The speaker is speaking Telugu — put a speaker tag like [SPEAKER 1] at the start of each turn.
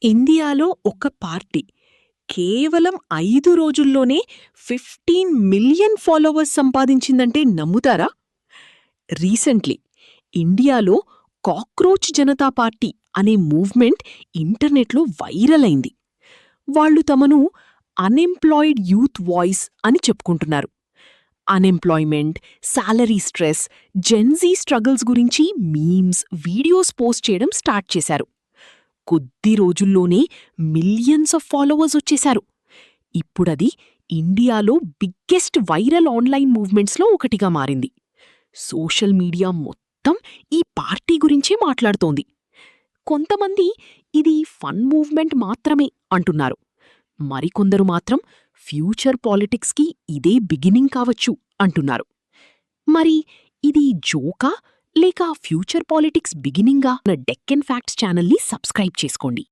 [SPEAKER 1] ఇండియాలో ఒక పార్టీ కేవలం 5 రోజుల్లోనే 15 మిలియన్ ఫాలోవర్స్ సంపాదించిందంటే నమ్ముతారా? రీసెంట్లీ ఇండియాలో కాక్రోచ్ జనతా పార్టీ అనే మూవ్మెంట్ ఇంటర్నెట్లో వైరల్ అయింది. వాళ్ళు తమను అన్‌ఎంప్లాయిడ్ యూత్ వాయిస్ అని చెప్పుకుంటున్నారు. Unemployment, salary stress, Gen Z struggles గురించి మీమ్స్, వీడియోస్ పోస్ట్ చేయడం స్టార్ట్ చేశారు. కొద్ది రోజుల్లోనే మిలియన్స్ ఆఫ్ ఫాలోవర్స్ వచ్చేశారు. ఇప్పుడది ఇండియాలో బిగ్గెస్ట్ వైరల్ ఆన్లైన్ మూవ్మెంట్స్లో ఒకటిగా మారింది. సోషల్ మీడియా మొత్తం ఈ పార్టీ గురించే మాట్లాడుతోంది. కొంతమంది ఇది ఫన్ మూవ్మెంట్ మాత్రమే అంటున్నారు. మరికొందరు మాత్రం ఫ్యూచర్ పాలిటిక్స్కి ఇదే బిగినింగ్ కావచ్చు అంటున్నారు. మరి ఇది జోకా లేక ఫ్యూచర్ పాలిటిక్స్ బిగినింగా? నా డెక్కన్ ఫ్యాక్ట్స్ ఛానల్ని సబ్స్క్రైబ్ చేసుకోండి.